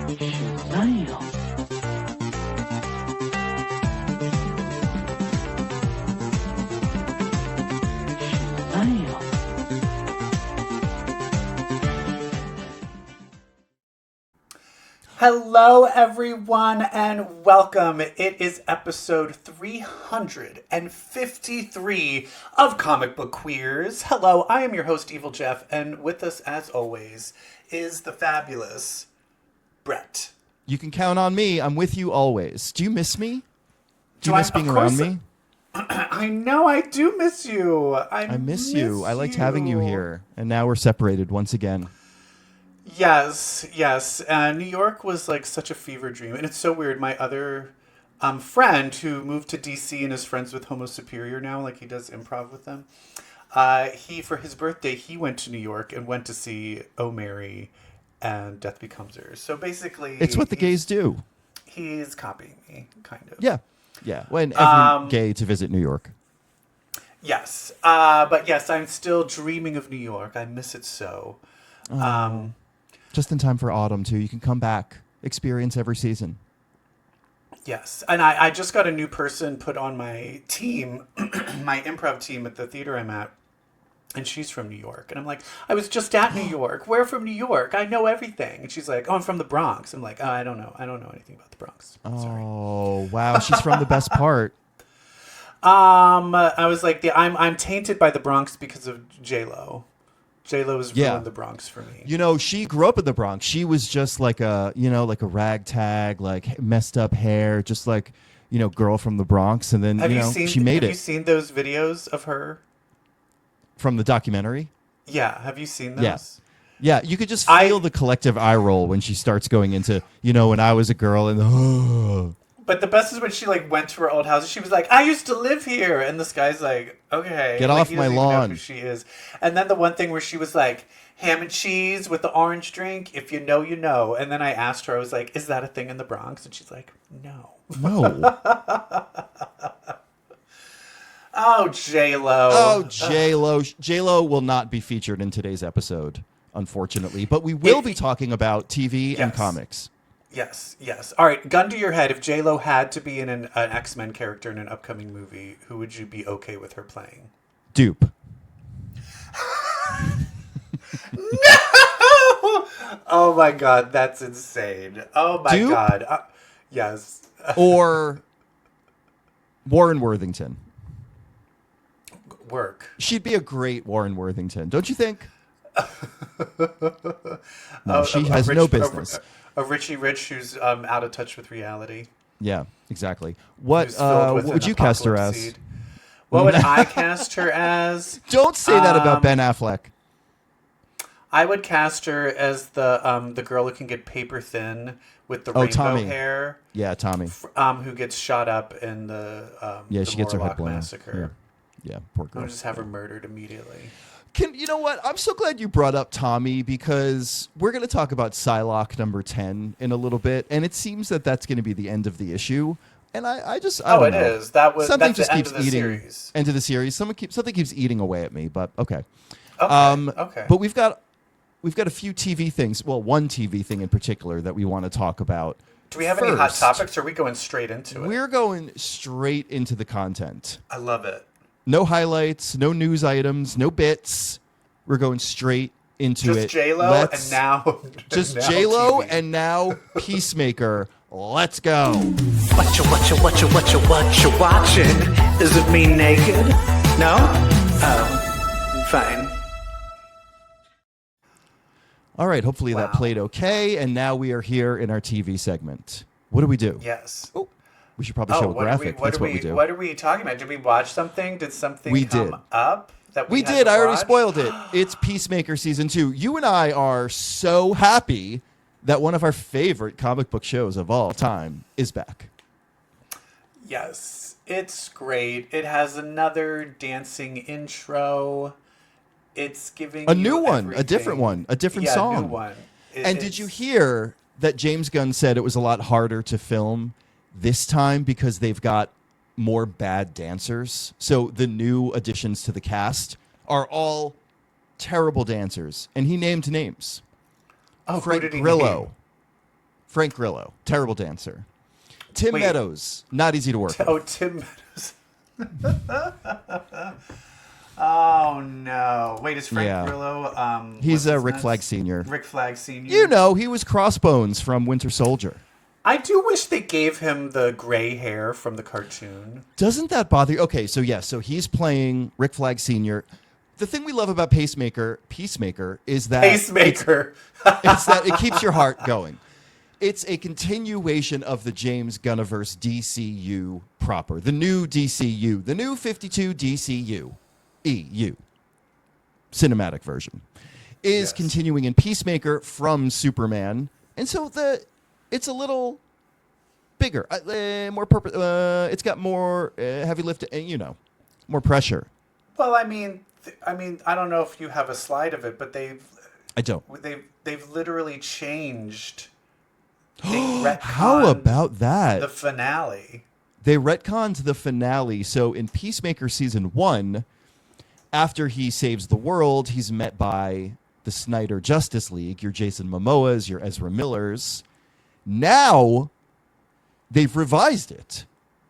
Smile. Smile. Hello, everyone, and welcome. It is episode 353 of Comic Book Queers. Hello, I am your host, EvilJeff, and with us, as always, is the fabulous Brett. You can count on me. I'm with you always. Do you miss me? Do you miss being around me? I know I do miss you. I miss you. I liked having you here, and now we're separated once again. Yes. New York was like such a fever dream. And it's so weird. My other friend who moved to DC and is friends with Homo Superior now, like he does improv with them. He, for his birthday, he went to New York and went to see Oh Mary and Death Becomes Her. So basically... It's what the gays do. He's copying me, kind of. Yeah. When every gay to visit New York. Yes. But yes, I'm still dreaming of New York. I miss it so. Just in time for autumn, too. You can come back, experience every season. Yes. And I just got a new person put on my team, my improv team at the theater I'm at. And she's from New York. And I'm like, I was just at New York. Where from New York? I know everything. And she's like, oh, I'm from the Bronx. I'm like, oh, I don't know anything about the Bronx. Sorry. Oh, wow. She's from the best part. I was like, I'm tainted by the Bronx because of J-Lo. J-Lo has ruined the Bronx for me. You know, she grew up in the Bronx. She was just like a ragtag, like messed up hair, just like, girl from the Bronx. And then, she made it. Have you seen those videos of her? From the documentary? Yeah. Have you seen those? Yeah. You could just feel the collective eye roll when she starts going into, when I was a girl and But the best is when she went to her old house and she was like, I used to live here. And this guy's like, okay. Get off my lawn. He doesn't even know who she is. And then the one thing where she was like, ham and cheese with the orange drink. If you know, you know. And then I asked her, I was like, is that a thing in the Bronx? And she's like, no. No. Oh, J-Lo. Oh, J-Lo. J-Lo will not be featured in today's episode, unfortunately. But we will be talking about TV and comics. Yes. All right, gun to your head. If J-Lo had to be in an X-Men character in an upcoming movie, who would you be okay with her playing? Dupe. No! Oh, my God. That's insane. Oh, my Dupe? God. Yes. Or Warren Worthington. Work. She'd be a great Warren Worthington, don't you think? No, she has no business. A Richie Rich who's out of touch with reality. Yeah, exactly. What would you cast her as? Seed. What would I cast her as? Don't say that about Ben Affleck. I would cast her as the girl who can get paper thin with the rainbow Tommy. hair. Yeah, Tommy. Who gets shot up in the she gets her head blown. massacre. Yeah, poor girl. I'll just have her murdered immediately. You know what? I'm so glad you brought up Tommy because we're going to talk about Psylocke number 10 in a little bit, and it seems that that's going to be the end of the issue. And I don't know. It is. That's the end keeps of the series. End of the series. Something keeps eating away at me, but okay. Okay. But we've got a few TV things. Well, one TV thing in particular that we want to talk about. Do we have any hot topics, or are we going straight into it? We're going straight into the content. I love it. No highlights, no news items, no bits. We're going straight into it. Just J-Lo and now... Just now J-Lo TV. and now Peacemaker. Let's go. What you watching? Is it me naked? No? Oh, fine. All right, hopefully that played okay. And now we are here in our TV segment. What do we do? Yes. Oh, we should probably show a graphic. That's what we do. What are we talking about? Did we watch something? Did something come up? We did. I already spoiled it. It's Peacemaker Season 2. You and I are so happy that one of our favorite comic book shows of all time is back. Yes, it's great. It has another dancing intro. It's giving a new one, everything. A different one, a different song. A new one. Did you hear that James Gunn said it was a lot harder to film this time because they've got more bad dancers? So the new additions to the cast are all terrible dancers, and he named names. Oh, Frank who did he Grillo. name? Frank Grillo, terrible dancer. Tim Wait. Meadows, not easy to work with. Oh, Tim Meadows. Oh no! Wait, is Frank Grillo? He's what's his Rick nuts? Flag Sr. Rick Flag Sr. You know, he was Crossbones from Winter Soldier. I do wish they gave him the gray hair from the cartoon. Doesn't that bother you? Okay, so so he's playing Rick Flag Sr. The thing we love about Peacemaker is that Pacemaker. it's that it keeps your heart going. It's a continuation of the James Gunniverse DCU proper, the new DCU, the new 52 DCU, EU, cinematic version, is continuing in Peacemaker from Superman, and so it's a little bigger, more purpose. It's got more heavy lift, more pressure. Well, I mean, I don't know if you have a slide of it, but I don't. They've literally changed. How about that? The finale. They retconned the finale. So in Peacemaker Season 1, after he saves the world, he's met by the Snyder Justice League, your Jason Momoas, your Ezra Millers. Now, they've revised it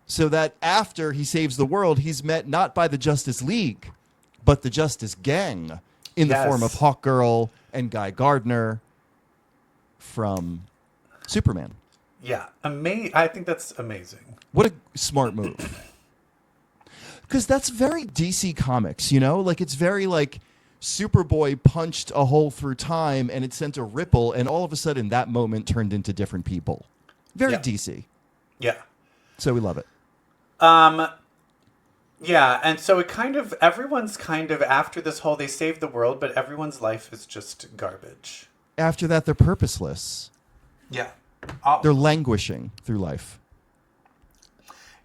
so that after he saves the world, he's met not by the Justice League, but the Justice Gang in the form of Hawkgirl and Guy Gardner from Superman. Yeah, I think that's amazing. What a smart move. Because that's very DC Comics, Like, it's very, like, Superboy punched a hole through time, and it sent a ripple, and all of a sudden that moment turned into different people. Very DC. Yeah. So we love it. Yeah, and so everyone's after this whole, they saved the world, but everyone's life is just garbage. After that, they're purposeless. Yeah. They're languishing through life.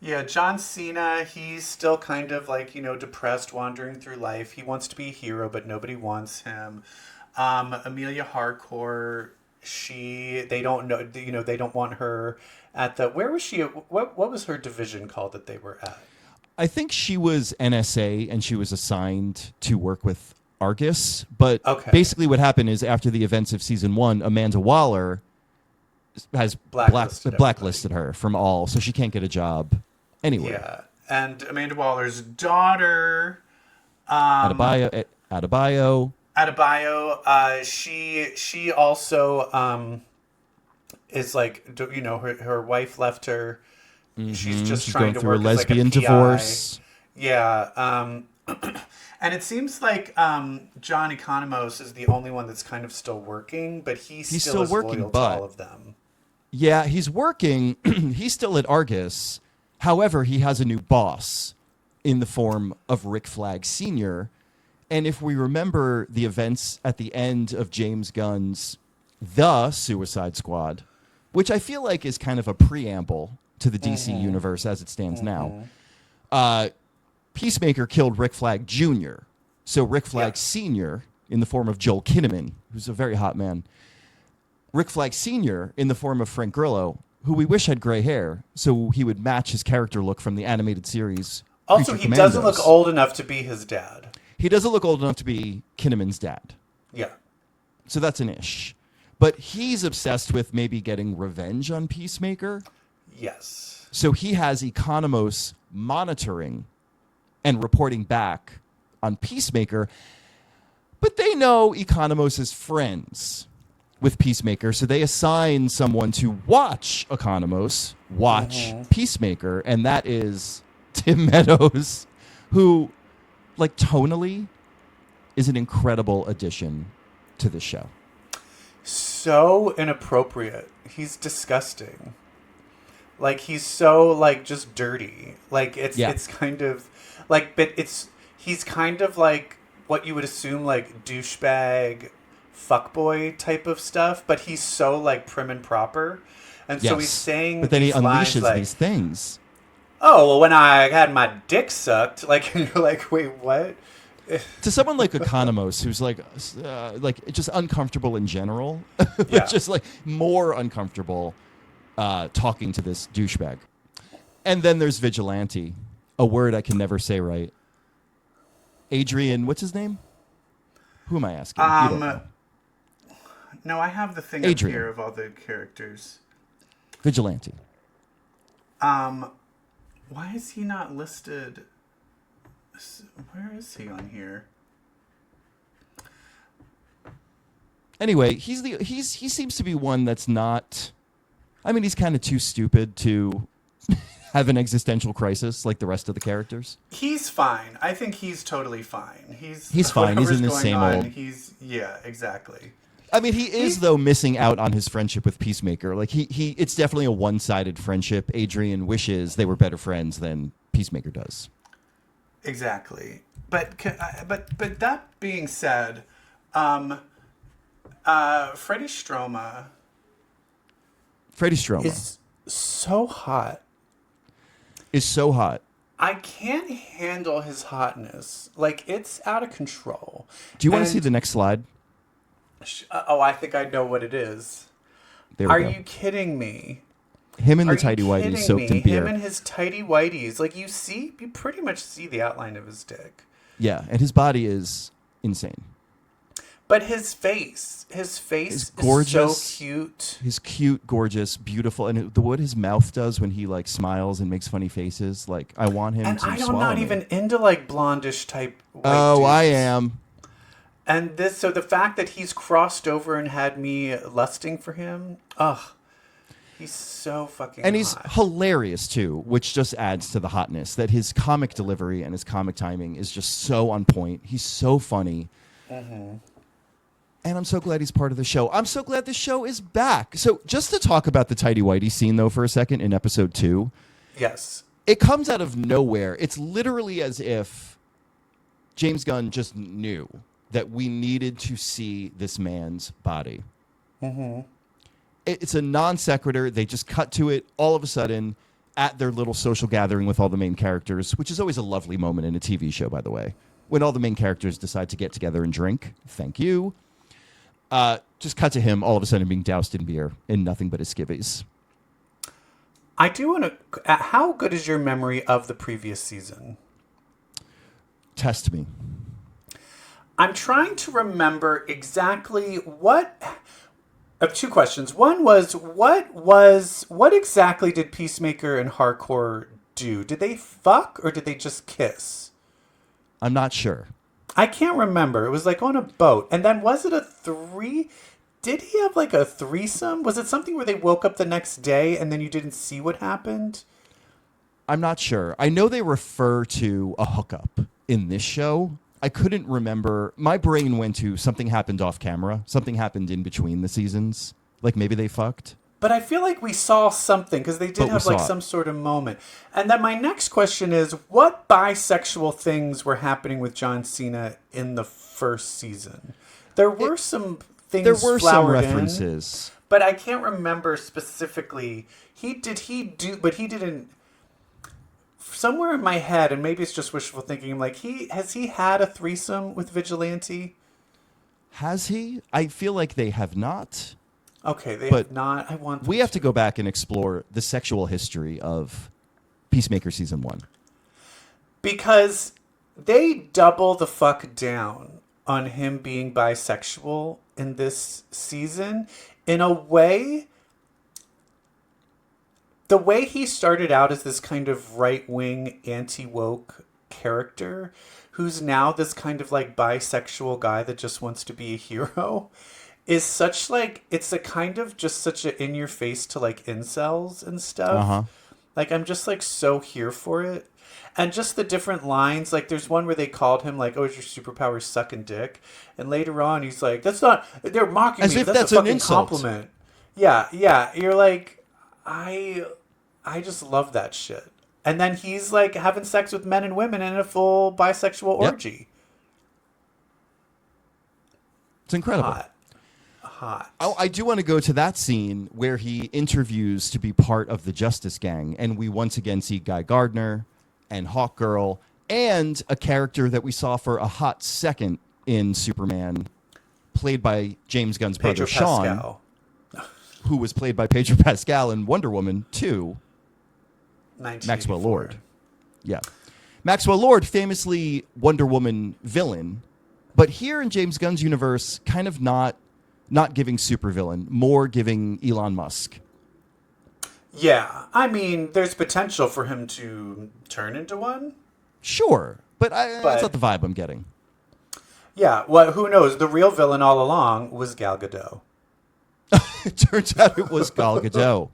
Yeah, John Cena, he's still depressed, wandering through life. He wants to be a hero, but nobody wants him. Amelia Harcourt, they don't know, they don't want her at where was she? What was her division called that they were at? I think she was NSA and she was assigned to work with Argus. But basically what happened is after the events of Season 1, Amanda Waller has blacklisted her from all, so she can't get a job anywhere. Yeah, and Amanda Waller's daughter, Adebayo. She also is her wife left her. Mm-hmm. She's just trying to through work a lesbian as a divorce. Yeah, and it seems like John Economos is the only one that's kind of still working, but he's still working, loyal to all of them. Yeah, he's working. He's still at Argus. However, he has a new boss in the form of Rick Flag Sr. And if we remember the events at the end of James Gunn's The Suicide Squad, which I feel like is kind of a preamble to the DC universe as it stands now, Peacemaker killed Rick Flag Jr. So Rick Flag Sr. in the form of Joel Kinnaman, who's a very hot man, Rick Flag Sr. in the form of Frank Grillo, who we wish had gray hair, so he would match his character look from the animated series. Also, he doesn't look old enough to be his dad. He doesn't look old enough to be Kinnaman's dad. Yeah. So that's an ish. But he's obsessed with maybe getting revenge on Peacemaker. Yes. So he has Economos monitoring and reporting back on Peacemaker. But they know Economos is friends with Peacemaker, so they assign someone to watch Economos watch Peacemaker, and that is Tim Meadows, who, like, tonally is an incredible addition to the show. So inappropriate. He's disgusting. Like, he's so, like, just dirty. Like, it's kind of, like, but he's kind of like what you would assume, like, douchebag fuckboy type of stuff, but he's so, like, prim and proper. And so he's saying, but then he unleashes like, these things. Oh, well, when I had my dick sucked, like, and you're like, wait, what? To someone like Economos, who's like just uncomfortable in general, just like more uncomfortable talking to this douchebag. And then there's Vigilante, a word I can never say right. Adrian, what's his name? Who am I asking? You don't know. No, I have the thing up here of all the characters. Vigilante. Why is he not listed? Where is he on here? Anyway, he seems to be one that's not. I mean, he's kind of too stupid to have an existential crisis like the rest of the characters. He's fine. I think he's totally fine. He's fine. He's in the same old. Yeah, exactly. I mean, he is though missing out on his friendship with Peacemaker. Like it's definitely a one-sided friendship. Adrian wishes they were better friends than Peacemaker does. Exactly. But that being said, Freddie Stroma is so hot. I can't handle his hotness. Like, it's out of control. Do you want to see the next slide? I think I know what it is. There we Are go. you kidding me? Him and the tighty whities soaked in beer. Him and his tighty whities. Like, you pretty much see the outline of his dick. Yeah, and his body is insane. But his face is gorgeous, so cute. He's cute, gorgeous, beautiful, and what his mouth does when he like smiles and makes funny faces, like I want him to swallow me. And I'm not even into like blondish type white dudes. I am. And so the fact that he's crossed over and had me lusting for him, he's so fucking and hot. he's hilarious too, which just adds to the hotness. That his comic delivery and his comic timing is just so on point. He's so funny. Mm-hmm. And I'm so glad he's part of the show. I'm so glad the show is back. So just to talk about the tighty whitey scene, though, for a second in episode 2. Yes. It comes out of nowhere. It's literally as if James Gunn just knew that we needed to see this man's body. Mm-hmm. It's a non sequitur. They just cut to it all of a sudden at their little social gathering with all the main characters, which is always a lovely moment in a TV show, by the way. When all the main characters decide to get together and drink. Thank you. Just cut to him all of a sudden being doused in beer in nothing but his skivvies. I do want to... How good is your memory of the previous season? Test me. I'm trying to remember exactly what... I have 2 questions. One was, what exactly did Peacemaker and Hardcore do? Did they fuck or did they just kiss? I'm not sure. I can't remember. It was like on a boat. And then was it a 3? Did he have like a threesome? Was it something where they woke up the next day and then you didn't see what happened? I'm not sure. I know they refer to a hookup in this show. I couldn't remember. My brain went to something happened off camera. Something happened in between the seasons. Like maybe they fucked. But I feel like we saw something because they did have like some sort of moment. And then my next question is, what bisexual things were happening with John Cena in the first season? There were some things. There were some in, references, but I can't remember specifically. But he didn't. Somewhere in my head, and maybe it's just wishful thinking. I'm like, has he had a threesome with Vigilante? Has he? I feel like they have not. Okay, they have not. I want. We have to go back and explore the sexual history of Peacemaker season 1 because they double the fuck down on him being bisexual in this season in a way. The way he started out as this kind of right-wing, anti-woke character who's now this kind of like bisexual guy that just wants to be a hero is such like, it's a kind of just such a in your face to like incels and stuff. Uh-huh. Like, I'm just like so here for it. And just the different lines, like there's one where they called him like, oh, is your superpower sucking dick? And later on he's like, that's not, they're mocking as me. If that's an a fucking insult. compliment. Yeah. You're like, I just love that shit. And then he's like having sex with men and women in a full bisexual orgy. It's incredible. Hot. Oh, I do want to go to that scene where he interviews to be part of the Justice Gang, and we once again see Guy Gardner and Hawkgirl and a character that we saw for a hot second in Superman, played by James Gunn's brother Sean, who was played by Pedro Pascal in Wonder Woman 2. Maxwell Lord. Yeah. Maxwell Lord, famously Wonder Woman villain, but here in James Gunn's universe, kind of not giving supervillain, more giving Elon Musk. Yeah, I mean, there's potential for him to turn into one. Sure, but that's not But the vibe I'm getting. yeah, well, who knows? The real villain all along was Gal Gadot. It turns out it was Gal Gadot,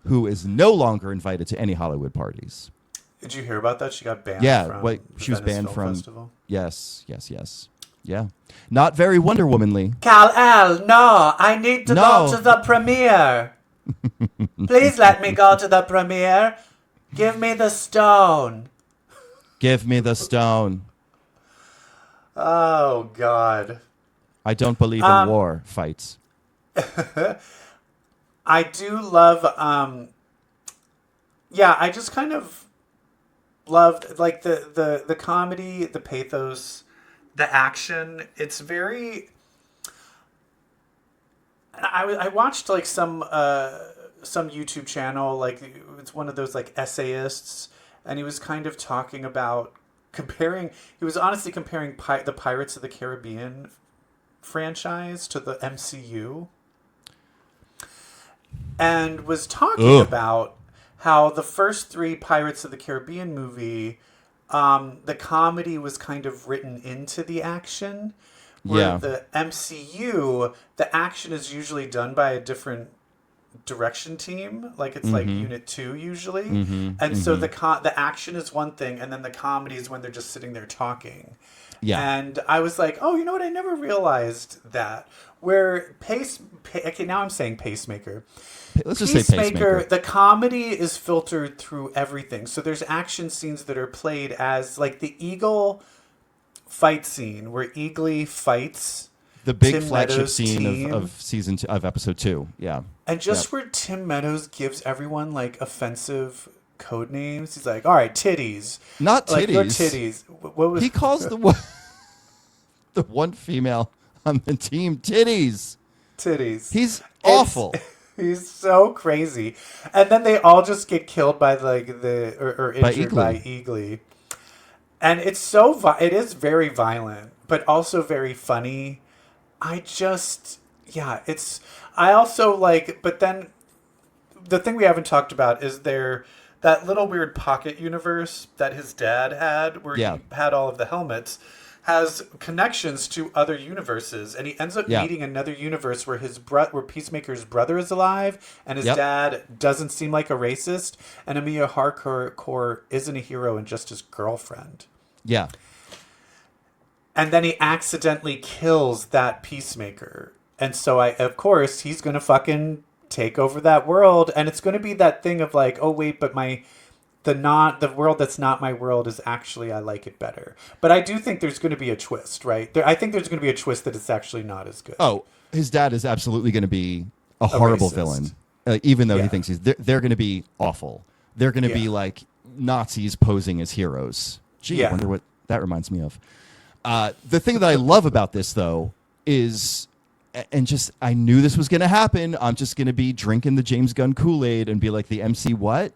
who is no longer invited to any Hollywood parties. Did you hear about that? She got banned. Yeah, from wait, the she was Venice banned Film from. Festival. Yes. Yeah, not very Wonder Womanly. Kal-El, no, I need to No. go to the premiere. Please let me go to the premiere. Give me the stone. Give me the stone. Oh, God. I don't believe in war fights. I do love, yeah, I just kind of loved, like, the comedy, the pathos, the action. It's very... I watched, like, some YouTube channel, like, it's one of those, like, essayists, and he was kind of talking about he was honestly comparing the Pirates of the Caribbean franchise to the MCU, and was talking about how the first 3 Pirates of the Caribbean movie, the comedy was kind of written into the action, where the MCU, the action is usually done by a different direction team, like it's like Unit 2 usually, and so the action is one thing, and then the comedy is when they're just sitting there talking. And I was like, oh, you know what, I never realized that, where okay, now I'm saying Pacemaker. Let's just say Peacemaker. The comedy is filtered through everything, so there's action scenes that are played as, like, the Eagle fight scene where Eagly fights the big Tim flagship Meadows' scene of season 2, of episode 2. Yeah. And just where Tim Meadows gives everyone, like, offensive code names. He's like, all right, titties. Not titties. Like, your titties. What was... He calls the one female on the team titties. Titties. He's awful. He's so crazy. And then they all just get killed by, like, or injured by Eagly. And it's so... it is very violent, but also very funny. I also like, but then the thing we haven't talked about is that little weird pocket universe that his dad had, where he had all of the helmets, has connections to other universes, and he ends up meeting another universe where where Peacemaker's brother is alive, and his dad doesn't seem like a racist, and Emilia Harcourt isn't a hero and just his girlfriend. Yeah. And then he accidentally kills that Peacemaker. And so of course, he's going to fucking take over that world. And it's going to be that thing of like, oh wait, but the world that's not my world is actually, I like it better. But I do think there's going to be a twist, right? I think there's going to be a twist that it's actually not as good. Oh, his dad is absolutely going to be a horrible villain. Even though he thinks they're going to be awful. They're going to be like Nazis posing as heroes. Gee, I wonder what that reminds me of. The thing that I love about this, though, is, and just, I knew this was going to happen. I'm just going to be drinking the James Gunn Kool-Aid and be like, the MC what?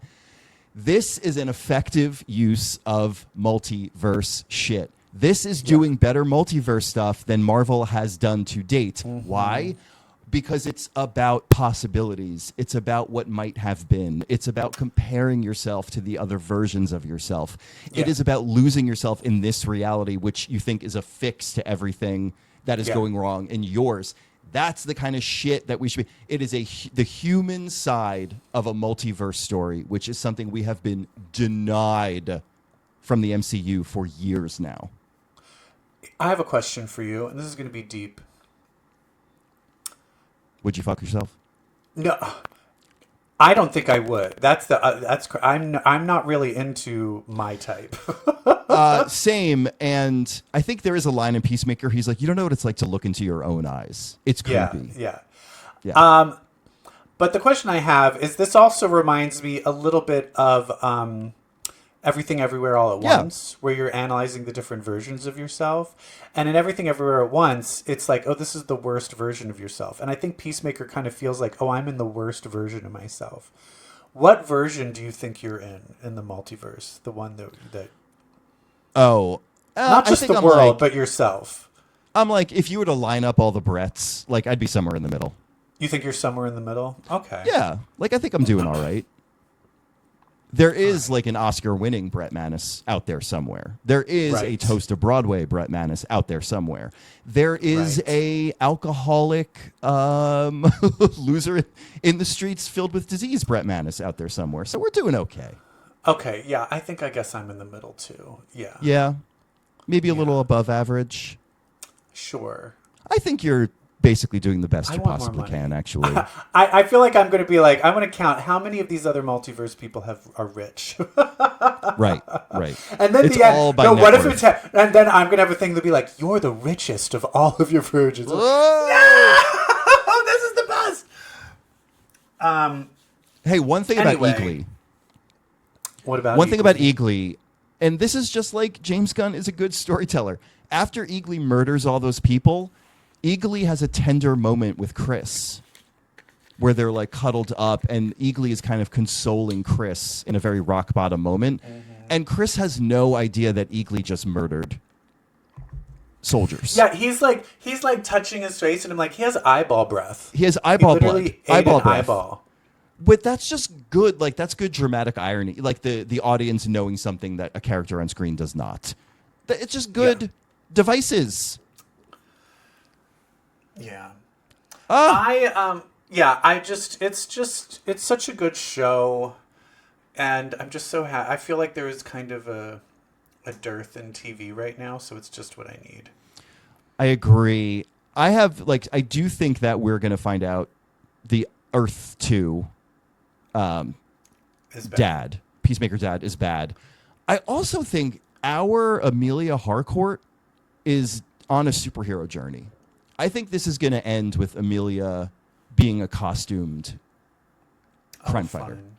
This is an effective use of multiverse shit. This is doing better multiverse stuff than Marvel has done to date. Why? Because it's about possibilities. It's about what might have been. It's about comparing yourself to the other versions of yourself. It is about losing yourself in this reality, which you think is a fix to everything that is going wrong in yours. That's the kind of shit that we should be. It is the human side of a multiverse story, which is something we have been denied from the MCU for years now. I have a question for you, and this is going to be deep. Would you fuck yourself? No, I don't think I would. I'm not really into my type. Same, and I think there is a line in Peacemaker. He's like, you don't know what it's like to look into your own eyes. It's creepy. Yeah. But the question I have is, this also reminds me a little bit of Everything Everywhere All at Once, where you're analyzing the different versions of yourself. And in Everything Everywhere at Once, it's like, oh, this is the worst version of yourself. And I think Peacemaker kind of feels like, oh, I'm in the worst version of myself. What version do you think you're in the multiverse? The one that not just the world, but yourself. I'm like, if you were to line up all the Bretts, like, I'd be somewhere in the middle. You think you're somewhere in the middle? Okay. Yeah, like I think I'm doing all right. There is like an Oscar-winning Brett Manis out there somewhere. There is a Right. Toast to Broadway Brett Manis out there somewhere. There is Right. a alcoholic loser in the streets filled with disease Brett Manis out there somewhere. So we're doing okay. Okay, yeah, I guess I'm in the middle too. Yeah. Yeah, maybe a little above average. Sure. I think you're basically doing the best I you want more possibly money. can, actually. I feel like I'm going to be like, I'm going to count how many of these other multiverse people are rich. Right. And then It's the end, all by no, net what if worth. and then I'm going to have a thing to be like, you're the richest of all of your virgins. Whoa! This is the best. Hey, one thing Anyway. about Eagly. What about One thing about Eagly? Eagly, and this is just like James Gunn is a good storyteller. After Eagly murders all those people, Eagly has a tender moment with Chris where they're like cuddled up, and Eagly is kind of consoling Chris in a very rock bottom moment. And Chris has no idea that Eagly just murdered soldiers. Yeah, he's like touching his face, and I'm like, he has eyeball breath. He has He eyeball blood. literally ate Eyeball an breath. eyeball. But that's just good. Like, that's good dramatic irony. Like, the audience knowing something that a character on screen does not. It's just good devices. Yeah. Ah. It's such a good show, and I'm just so happy. I feel like there is kind of a dearth in TV right now, so it's just what I need. I agree. I do think that we're going to find out the Earth 2 Is bad. dad, Peacemaker dad, is bad. I also think our Amelia Harcourt is on a superhero journey. I think this is going to end with Amelia being a costumed crime fighter. Fun.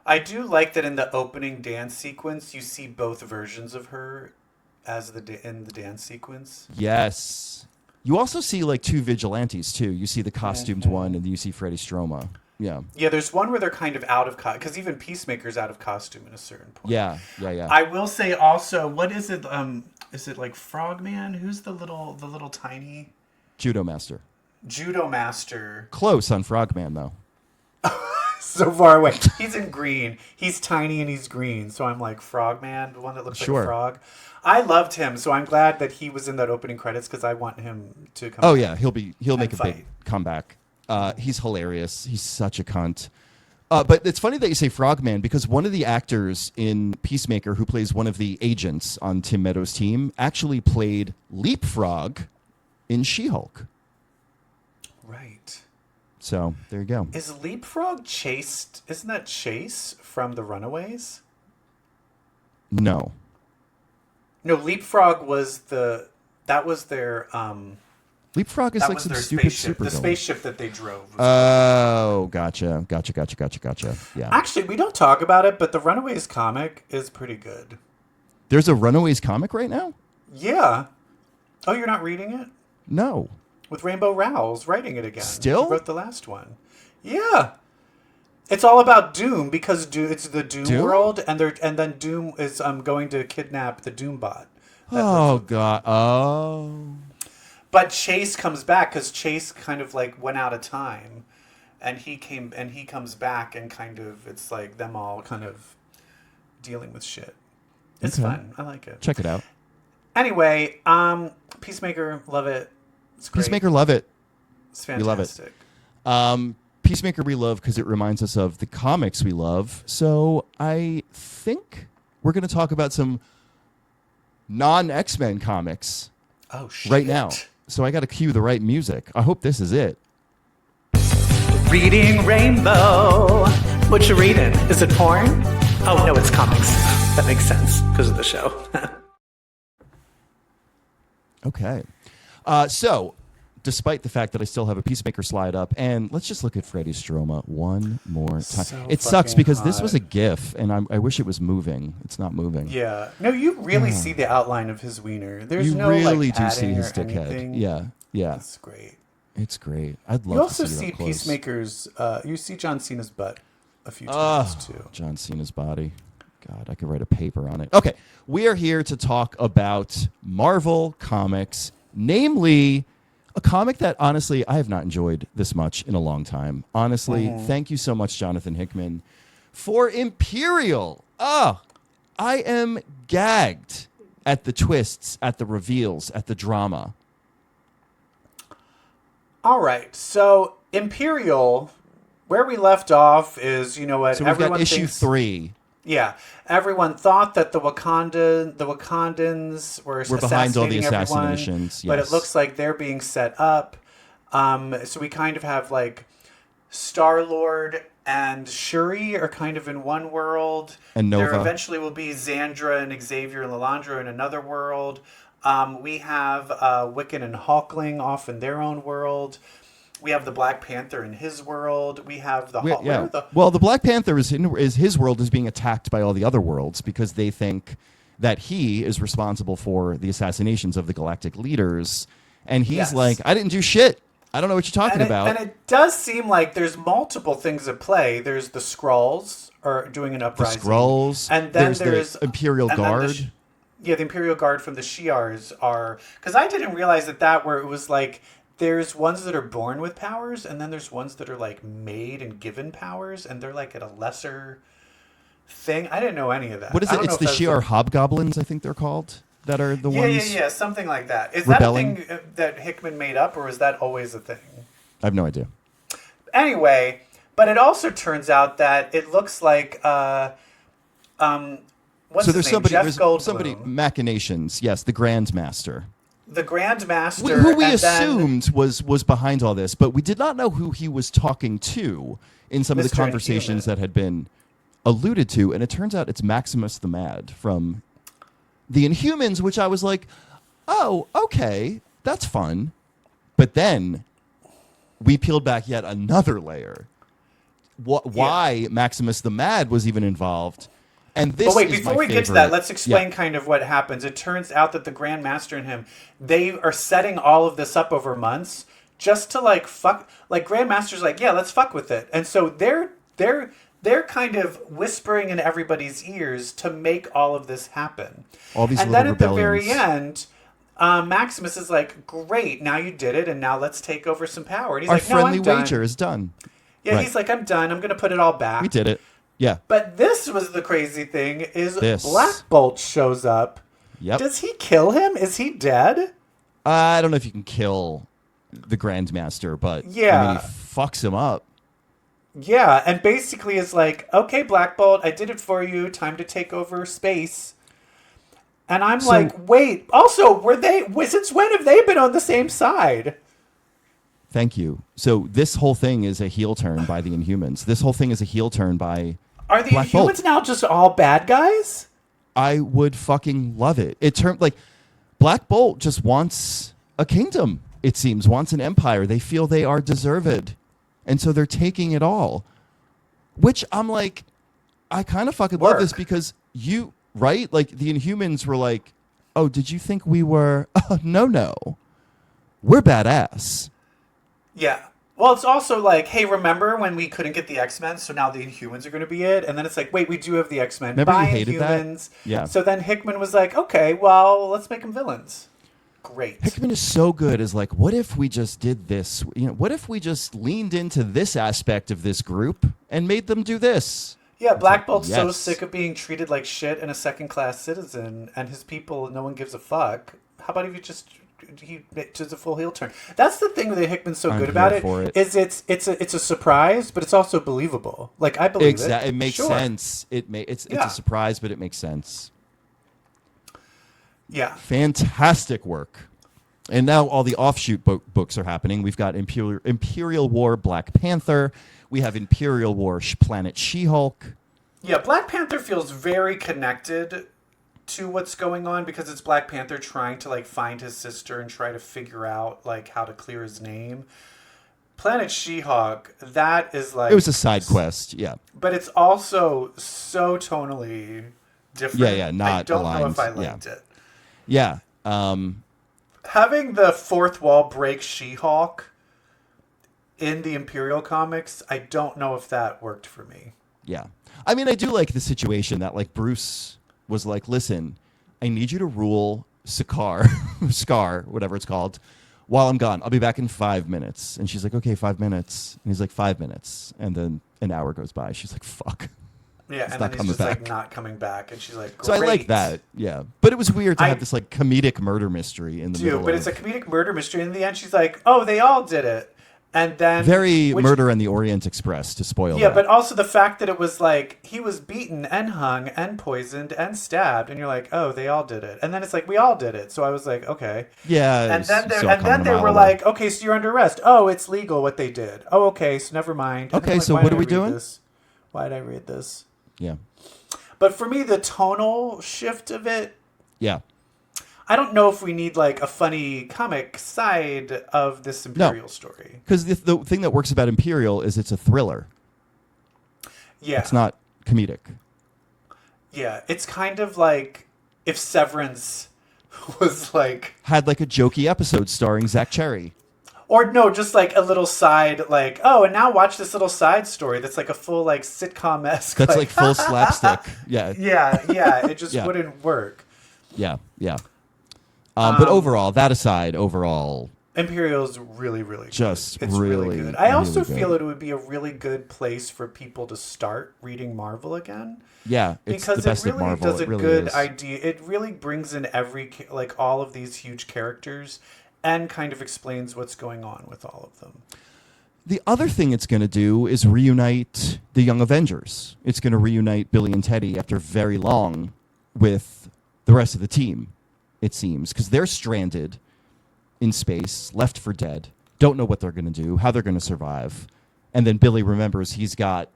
I do like that in the opening dance sequence, you see both versions of her as in the dance sequence. Yes. You also see like two vigilantes too. You see the costumed one, and you see Freddie Stroma. Yeah. Yeah, there's one where they're kind of out of because even Peacemaker's out of costume at a certain point. Yeah. I will say also, what is it? Is it like Frogman? Who's the little tiny Judo master. judo master? Close on Frogman though. So far away. He's in green. He's tiny and he's green. So I'm like Frogman, the one that looks like Sure. a frog. I loved him, so I'm glad that he was in that opening credits because I want him to come. Oh back. yeah, he'll make a fight. big comeback. He's hilarious. He's such a cunt. But it's funny that you say Frogman because one of the actors in Peacemaker who plays one of the agents on Tim Meadows' team actually played Leapfrog in She-Hulk. Right. So there you go. Is Leapfrog chased? Isn't that Chase from the Runaways? No. No, Leapfrog was their Leapfrog is that like was some their stupid spaceship. The supervillain. spaceship that they drove. Oh, gotcha. Yeah. Actually, we don't talk about it, but the Runaways comic is pretty good. There's a Runaways comic right now? Yeah. Oh, you're not reading it? No. With Rainbow Rowell's writing it again. Still? He wrote the last one. Yeah. It's all about Doom because it's the Doom, Doom? world, and then Doom is going to kidnap the Doom bot. Oh god. Oh. But Chase comes back because Chase kind of like went out of time, and he comes back and kind of it's like them all kind of dealing with shit. It's Okay. fun. I like it. Check it out. Anyway, Peacemaker, love it. It's great. Peacemaker, love it. It's We love it. fantastic. Peacemaker we love because it reminds us of the comics we love. So I think we're going to talk about some non-X-Men comics Oh shit! right now. So I got to cue the right music. I hope this is it. Reading Rainbow. What you reading? Is it porn? Oh, no, it's comics. That makes sense because of the show. Okay. So, despite the fact that I still have a Peacemaker slide up, and let's just look at Freddie Stroma one more time. So It sucks fucking because this hot. was a GIF, and I wish it was moving. It's not moving. Yeah. No, you really see the outline of his wiener. There's You no really like do see padding his or dick head. anything. Yeah. That's great. It's great. I'd love You also to see see it up close. Peacemaker's. You see John Cena's butt a few times too. John Cena's body. God, I could write a paper on it. Okay, we are here to talk about Marvel Comics, namely a comic that honestly I have not enjoyed this much in a long time. Honestly, thank you so much, Jonathan Hickman, for Imperial. Oh, I am gagged at the twists, at the reveals, at the drama. All right, so Imperial, where we left off is, you know what, So we've everyone got issue thinks, 3. Yeah, everyone thought that the Wakandans were behind all the assassinating everyone, assassinations, but it yes. looks like they're being set up. So we kind of have like Star-Lord and Shuri are kind of in one world. And Nova. There eventually will be Xandra and Xavier and Lilandra in another world. We have Wiccan and Hulkling off in their own world. We have the Black Panther in his world. We have the Well, the Black Panther is his world is being attacked by all the other worlds because they think that he is responsible for the assassinations of the galactic leaders, and he's like, I didn't do shit. I don't know what you're talking about. And it does seem like there's multiple things at play. There's the Skrulls are doing an uprising. The Skrulls, and then there's the Imperial Guard. The Imperial Guard from the Shi'ars are, because I didn't realize that where it was like, there's ones that are born with powers, and then there's ones that are like made and given powers, and they're like at a lesser thing. I didn't know any of that. What is it? It's the Shi'ar Hobgoblins, I think they're called, that are the ones. Yeah, something like that. Is rebelling? that a thing that Hickman made up, or is that always a thing? I have no idea. Anyway, but it also turns out that it looks like what's so his name? Jeff Goldblum. Somebody machinations. Yes, the Grandmaster. The Grandmaster, who we assumed was behind all this, but we did not know who he was talking to in some of the conversations that had been alluded to, and it turns out it's Maximus the Mad from the Inhumans, which I was like, oh, okay, that's fun. But then we peeled back yet another layer. Why Maximus the Mad was even involved. And this before we get to that, let's explain kind of what happens. It turns out that the Grandmaster and him, they are setting all of this up over months just to like fuck. Like Grandmaster's like, yeah, let's fuck with it, and so they're kind of whispering in everybody's ears to make all of this happen. All these and little then rebellions. At the very end, Maximus is like, great, now you did it, and now let's take over some power. And he's Our like, no, friendly I'm done. wager is done. Yeah, right. He's like, I'm done. I'm going to put it all back. We did it. Yeah. But this was the crazy thing, is Black Bolt shows up. Yep. Does he kill him? Is he dead? I don't know if you can kill the Grandmaster, but I mean, he fucks him up. Yeah, and basically is like, okay, Black Bolt, I did it for you. Time to take over space. And I'm like, wait, also, since when have they been on the same side? Thank you. So this whole thing is a heel turn by the Inhumans. This whole thing is a heel turn by Are the Black Inhumans Bolt. now just all bad guys? I would fucking love it. It turned like Black Bolt just wants a kingdom, it seems, wants an empire. They feel they are deserved. And so they're taking it all. Which I'm like, I kind of fucking love this because right? Like the Inhumans were like, oh, did you think we were? No. We're badass. Yeah. Well, it's also like, hey, remember when we couldn't get the X-Men, so now the Inhumans are going to be it? And then it's like, wait, we do have the X-Men. Remember Bye, you hated Inhumans. that? Yeah. So then Hickman was like, okay, well, let's make them villains. Great. Hickman is so good as like, what if we just did this? What if we just leaned into this aspect of this group and made them do this? Yeah, Black Bolt's so sick of being treated like shit and a second-class citizen, and his people, no one gives a fuck. How about if you he does a full heel turn? That's the thing that Hickman's so good about it. Is it's a surprise, but it's also believable. Like I believe it. It makes sense. It's a surprise, but it makes sense. Yeah. Fantastic work. And now all the offshoot books are happening. We've got Imperial War Black Panther. We have Imperial War Planet She-Hulk. Yeah, Black Panther feels very connected to what's going on because it's Black Panther trying to like find his sister and try to figure out like how to clear his name. Planet She-Hulk, that is like... It was a side quest, yeah. But it's also so tonally different. Yeah, not I don't aligned. know if I liked it. Yeah. Having the fourth wall break She-Hulk in the Imperial comics, I don't know if that worked for me. Yeah. I mean, I do like the situation that like Bruce was like, listen, I need you to rule Sakaar, Scar, whatever it's called, while I'm gone, I'll be back in 5 minutes. And she's like, okay, 5 minutes. And he's like, 5 minutes. And then an hour goes by. She's like, fuck. Yeah, It's and not then he's coming just back. like not coming back, and she's like, great. So I like that, yeah. But it was weird to have this like comedic murder mystery in the middle. But it's a comedic murder mystery. In the end, she's like, oh, they all did it. And then Murder on the Orient Express, to spoil Yeah, that. but also the fact that it was like he was beaten and hung and poisoned and stabbed, and you're like, oh, they all did it. And then it's like we all did it. So I was like, okay. Yeah. And then they were like, okay, so you're under arrest. Oh, it's legal what they did. Oh, okay, so never mind. And Okay, like, so why what did are we I read doing? this? Why did I read this? Yeah. But for me, the tonal shift of it, Yeah. I don't know if we need like a funny comic side of this Imperial story. Because the thing that works about Imperial is it's a thriller. Yeah. It's not comedic. Yeah, it's kind of like if Severance was like... Had like a jokey episode starring Zach Cherry. Or no, just like a little side, like, oh, and now watch this little side story that's like a full like sitcom-esque. That's like full slapstick. Yeah. Yeah, it just Yeah. wouldn't work. Yeah. But overall, that aside, Imperial's really, really good. Just it's really, good. I also really feel good. it would be a really good place for people to start reading Marvel again. Yeah, it's Because the best it really of Marvel. does a It really good is. idea. It really brings in like all of these huge characters and kind of explains what's going on with all of them. The other thing it's going to do is reunite the Young Avengers. It's going to reunite Billy and Teddy after very long with the rest of the team, it seems, because they're stranded in space, left for dead, don't know what they're going to do, how they're going to survive. And then Billy remembers he's got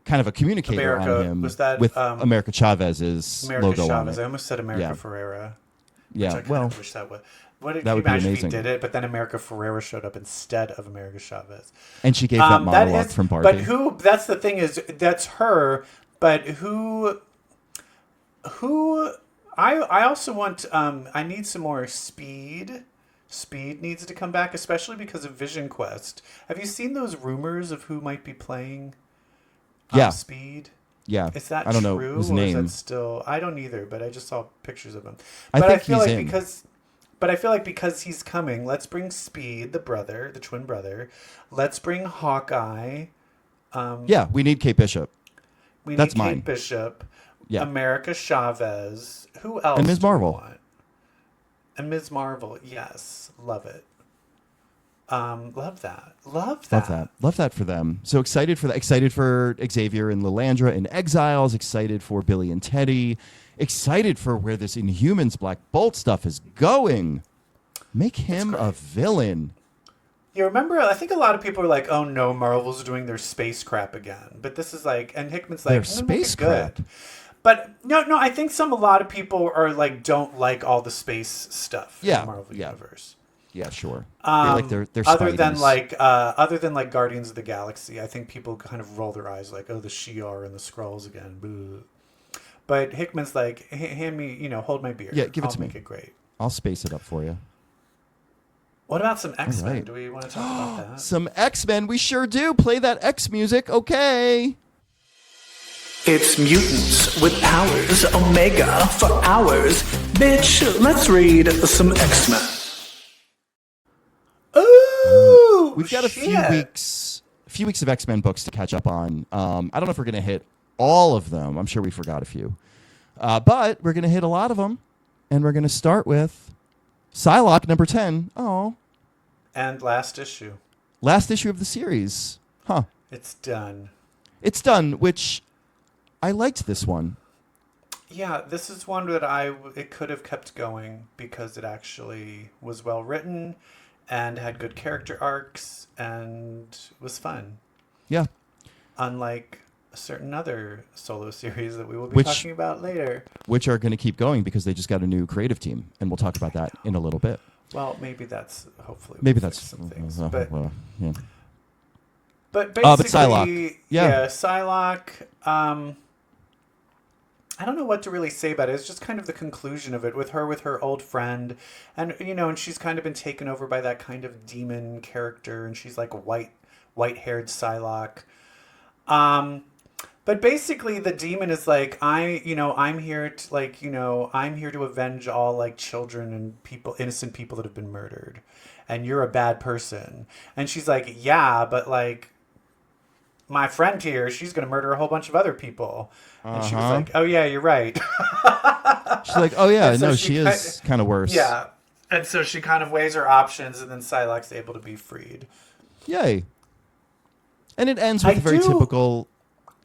kind of a communicator on him with America Chavez's logo on it. I almost said America Ferrera. Yeah, I kind of wish that would. What did that you would be imagine if he amazing. did it, but then America Ferrera showed up insteed of America Chavez? And she gave that monologue from Barbie. But who? That's the thing is that's her. But who? I also want. I need some more Speed. Speed needs to come back, especially because of Vision Quest. Have you seen those rumors of who might be playing? Speed. Yeah, Is that I don't true, know his or name. is that still? I don't either, but I just saw pictures of him. I But think feel he's like in. because he's coming, let's bring Speed, the twin brother. Let's bring Hawkeye. Yeah, we need Kate Bishop. We need That's Kate mine. Bishop. Yeah. America Chavez. Who else? And Ms. do we Marvel. want? And Ms. Marvel. Yes, love it. Love that. Love that for them. So excited for that. Excited for Xavier and Lilandra in Exiles. Excited for Billy and Teddy. Excited for where this Inhumans Black Bolt stuff is going. Make him a villain. You remember? I think a lot of people are like, "Oh no, Marvel's doing their space crap again." But this is like, and Hickman's like, Their "No, space make it good." crap. But no, I think a lot of people are like, don't like all the space stuff in the Marvel universe. Yeah, sure. They like their other than Spideys. like Guardians of the Galaxy, I think people kind of roll their eyes like, oh, the Shi'ar and the Skrulls again. Boo. But Hickman's like, hand me, hold my beer. Yeah, give it to me. Make it great. I'll space it up for you. What about some X-Men? right. Do we want to talk about that? Some X-Men. We sure do. Play that X music. Okay. It's mutants with powers, Omega for hours. Bitch, let's read some X-Men. Ooh, We've got a few weeks of X-Men books to catch up on. I don't know if we're going to hit all of them. I'm sure we forgot a few. But we're going to hit a lot of them. And we're going to start with Psylocke number 10. Oh. And last issue. Last issue of the series. Huh. It's done. It's done, which I liked this one. Yeah, this is one that it could have kept going because it actually was well written and had good character arcs and was fun. Yeah. Unlike a certain other solo series that we will be talking about later. Which are going to keep going because they just got a new creative team. And we'll talk about that in a little bit. Well, maybe that's hopefully. Maybe that's some things. yeah. But basically, Psylocke. Yeah, Psylocke. I don't know what to really say about it. It's just kind of the conclusion of it with her old friend, and and she's kind of been taken over by that kind of demon character, and she's like white-haired Psylocke. But basically, the demon is like, I'm here to I'm here to avenge all like children and innocent people that have been murdered, and you're a bad person. And she's like, yeah, but like, my friend here, she's gonna murder a whole bunch of other people. And she was like, oh yeah, you're right. She's like, oh yeah, so no, she is kind of worse. Yeah, and so she kind of weighs her options, and then Psylocke's able to be freed. Yay! And it ends with a very typical.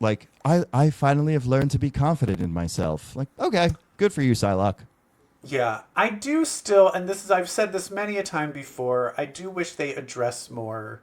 Like, I finally have learned to be confident in myself. Like, okay, good for you, Psylocke. Yeah, I do still, and I've said this many a time before, I do wish they address more.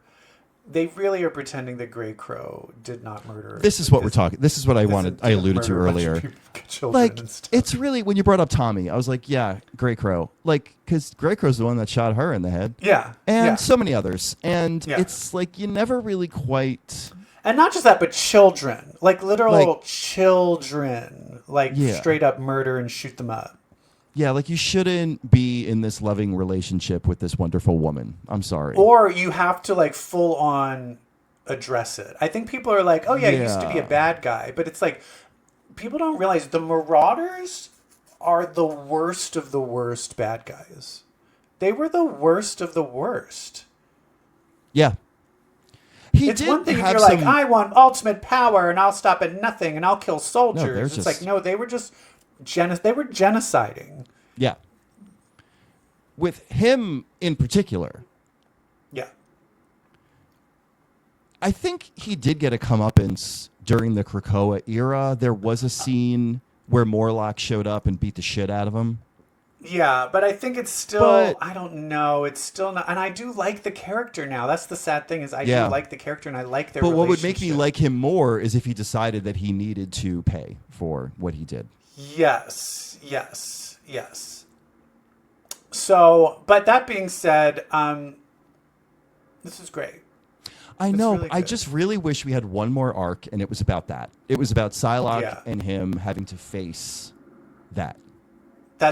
They really are pretending that Grey Crow did not murder. This is what we're talking. This is what I alluded to earlier. Like, it's really, when you brought up Tommy, I was like, yeah, Grey Crow. Like, because Grey Crow's the one that shot her in the head. Yeah. And so many others. And it's like, you never really quite... And not just that, but children. Like, literal children. Like, straight up murder and shoot them up. Yeah, like, you shouldn't be in this loving relationship with this wonderful woman. I'm sorry. Or you have to, like, full on address it. I think people are like, oh, yeah, he used to be a bad guy. But it's like, people don't realize the Marauders are the worst of the worst bad guys. They were the worst of the worst. Yeah. It's one thing if you're like, I want ultimate power and I'll stop at nothing and I'll kill soldiers. It's like, no, they were just they were genociding. Yeah. With him in particular. Yeah. I think he did get a comeuppance during the Krakoa era. There was a scene where Morlock showed up and beat the shit out of him. Yeah, but I think it's still, I don't know, it's still not, and I do like the character now. That's the sad thing is I do like the character and I like their relationship. But what would make me like him more is if he decided that he needed to pay for what he did. Yes. So, but that being said, this is great. I know. Really I just really wish we had one more arc, and it was about that. It was about Psylocke and him having to face that. They've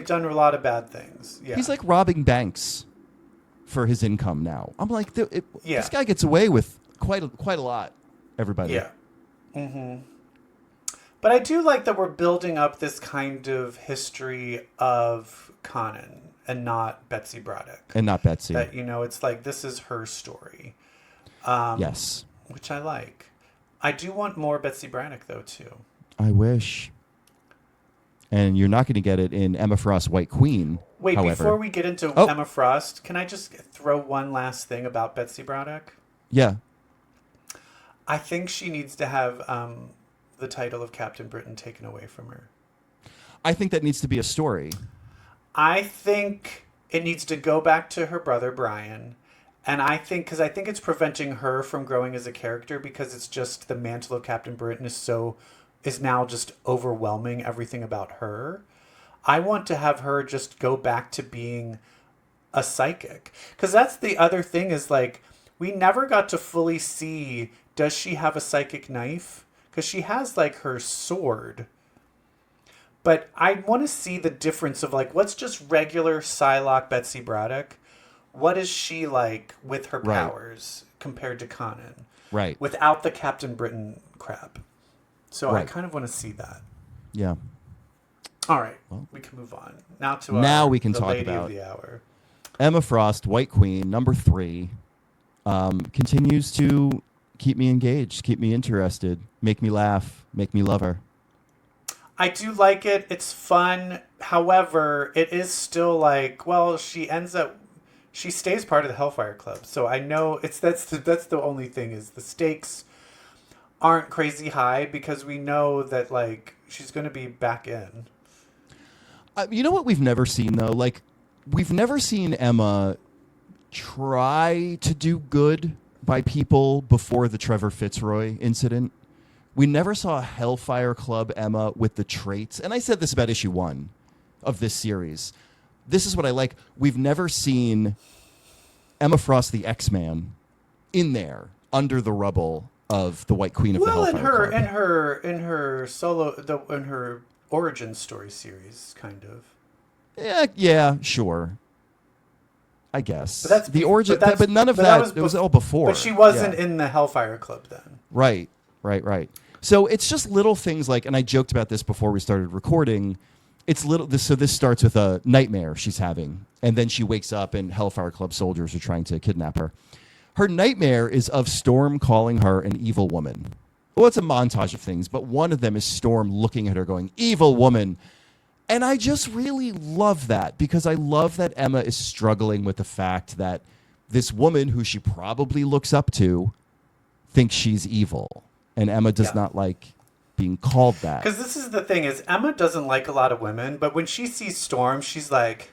done a lot of bad things. Yeah. He's like robbing banks for his income now. I'm like, this guy gets away with quite a lot. Everybody. Yeah. Mm-hmm. But I do like that we're building up this kind of history of Conan and not Betsy Braddock. And not Betsy. That, it's like, this is her story. Yes. Which I like. I do want more Betsy Braddock, though, too. I wish. And you're not going to get it in Emma Frost's White Queen. Wait, however. Before we get into Emma Frost, can I just throw one last thing about Betsy Braddock? Yeah. I think she needs to have the title of Captain Britain taken away from her. I think that needs to be a story. I think it needs to go back to her brother, Brian. And I think it's preventing her from growing as a character because it's just the mantle of Captain Britain is now just overwhelming everything about her. I want to have her just go back to being a psychic. Because that's the other thing is like, we never got to fully see, does she have a psychic knife? Because she has like her sword. But I want to see the difference of like, what's just regular Psylocke Betsy Braddock? What is she like with her powers compared to Conan? Right. Without the Captain Britain crap. So I kind of want to see that. Yeah. All right. Well, we can move on. Now we can talk lady about of the hour. Emma Frost, White Queen, number 3, continues to keep me engaged, keep me interested, make me laugh, make me love her. I do like it. It's fun. However, it is still like, well, she stays part of the Hellfire Club. So I know that's the only thing is the stakes aren't crazy high because we know that like she's going to be back in. You know what we've never seen though? Like we've never seen Emma try to do good by people before the Trevor Fitzroy incident. We never saw a Hellfire Club Emma with the traits. And I said this about issue 1 of this series. This is what I like. We've never seen Emma Frost, the X-Man, in there under the rubble of the White Queen of the Hellfire Club. in her origin story series, kind of. Yeah, sure. I guess. But that's the origin, but none of that. It was all before. But she wasn't in the Hellfire Club then. Right. Right. So it's just little things like, and I joked about this before we started recording. So this starts with a nightmare she's having, and then she wakes up and Hellfire Club soldiers are trying to kidnap her. Her nightmare is of Storm calling her an evil woman. Well, it's a montage of things, but one of them is Storm looking at her going, evil woman. And I just really love that, because I love that Emma is struggling with the fact that this woman who she probably looks up to thinks she's evil. And Emma does not like being called that. Because this is the thing, is Emma doesn't like a lot of women, but when she sees Storm, she's like,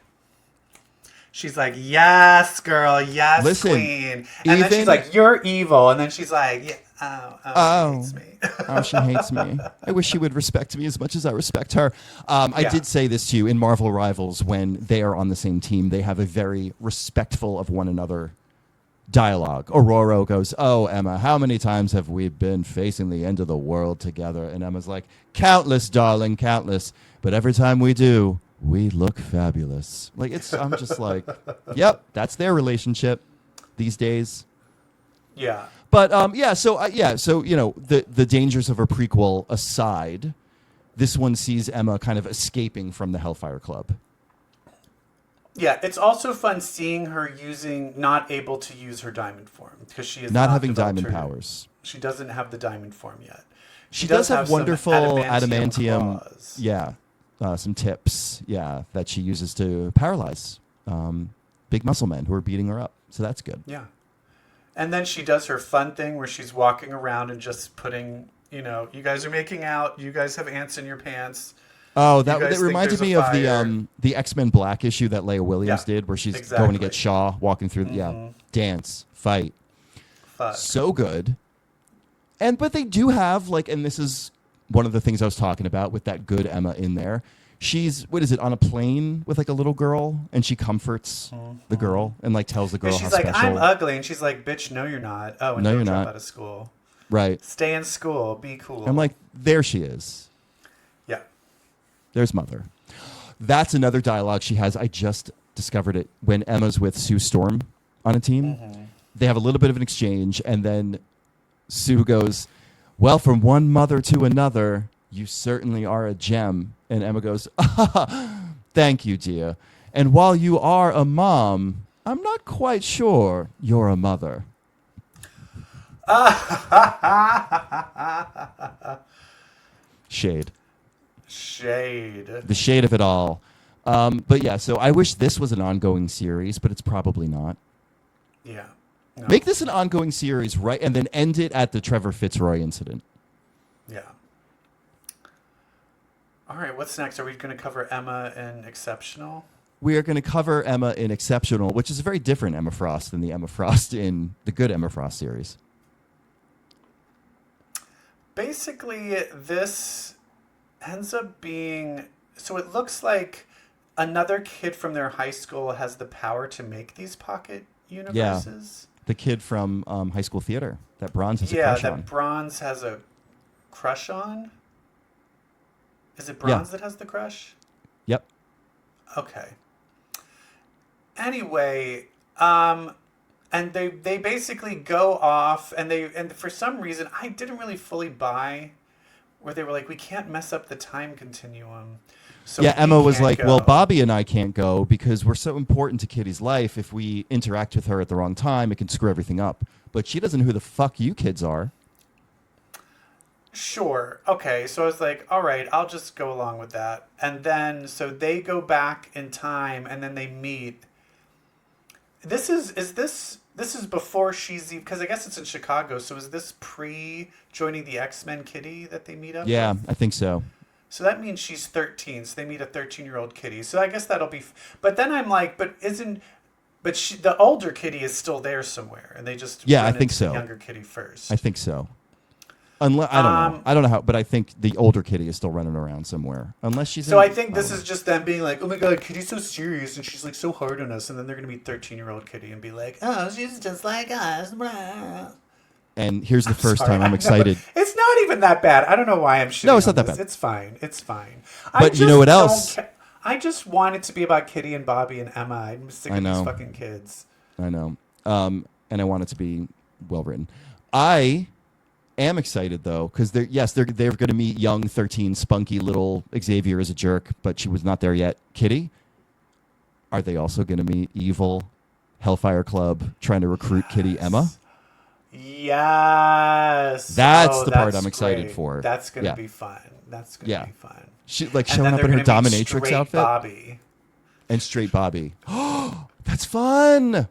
yes, girl, yes, Listen, queen. And then she's like, you're evil. And then she's like, yeah, she hates me. She hates me. I wish she would respect me as much as I respect her. I did say this to you in Marvel Rivals, when they are on the same team, they have a very respectful of one another dialogue. Aurora goes, oh, Emma, how many times have we been facing the end of the world together? And Emma's like, countless, darling, countless. But every time we do, we look fabulous. Like, I'm just like, yep, that's their relationship these days. Yeah. But so you know, the dangers of a prequel aside, this one sees Emma kind of escaping from the Hellfire Club. Yeah, it's also fun seeing her not able to use her diamond form, because she is not having diamond powers. She doesn't have the diamond form yet. She does have wonderful adamantium claws. Yeah. Some tips, that she uses to paralyze big muscle men who are beating her up. So that's good. Yeah. And then she does her fun thing where she's walking around and just putting, you guys are making out. You guys have ants in your pants. Oh, that reminded me of the X-Men Black issue that Leia Williams did, where she's going to get Shaw walking through. Dance, fight. So good. But they do have, like, and this is one of the things I was talking about with that good Emma in there. She's, on a plane with, like, a little girl, and she comforts the girl and, like, tells the girl how special. She's like, I'm ugly. And she's like, bitch, no, you're not. Oh, and don't drop out of school. Right. Stay in school. Be cool. I'm like, there she is. Yeah. There's Mother. That's another dialogue she has. I just discovered it when Emma's with Sue Storm on a team. They have a little bit of an exchange, and then Sue goes, well, from one mother to another, you certainly are a gem. And Emma goes, thank you, dear. And while you are a mom, I'm not quite sure you're a mother. Shade. The shade of it all. But yeah, so I wish this was an ongoing series, but it's probably not. Yeah. No. Make this an ongoing series, right? And then end it at the Trevor Fitzroy incident. Yeah. All right, what's next? Are we going to cover Emma in Exceptional? We are going to cover Emma in Exceptional, which is a very different Emma Frost than the Emma Frost in the good Emma Frost series. Basically, this ends up being... So it looks like another kid from their high school has the power to make these pocket universes. Yeah, the kid from High School Theater that Bronze has a crush on. Yeah, that Bronze has a crush on? Is it Bronze that has the crush? Yep. Okay. Anyway, and they basically go off, and for some reason I didn't really fully buy where they were like, we can't mess up the time continuum. So yeah, Emma was like, well, Bobby and I can't go because we're so important to Kitty's life. If we interact with her at the wrong time, it can screw everything up. But she doesn't know who the fuck you kids are. Sure. Okay. So I was like, all right, I'll just go along with that. And then, so they go back in time and then they meet. This is before she's, because I guess it's in Chicago. So is this pre-joining the X-Men Kitty that they meet up Yeah, with? I think so. So that means she's 13. So they meet a 13-year-old Kitty. So I guess that'll be, but then I'm like, but the older Kitty is still there somewhere. And they just, I think so. The younger Kitty first. I think so. Unless, I don't know. I don't know how, but I think the older Kitty is still running around somewhere. Unless she's. So I think this is just them being like, oh my god, Kitty's so serious and she's like so hard on us, and then they're gonna meet 13-year-old Kitty and be like, oh, she's just like us. Blah. And here's the first time I'm excited. It's not even that bad. I don't know why I'm shitting. No, it's not that bad. It's fine. It's fine. But you know what else? I just want it to be about Kitty and Bobby and Emma. I'm sick of these fucking kids. I know. And I want it to be well written. I am excited though, because they're going to meet young 13 spunky little Xavier as a jerk, but she was not there yet. Kitty. Are they also going to meet evil Hellfire Club trying to recruit Kitty Emma? Yes. That's the part I'm excited for. That's going to be fun. That's going to be fun. She showing up in her dominatrix outfit. Bobby. And straight Bobby. Oh, that's fun.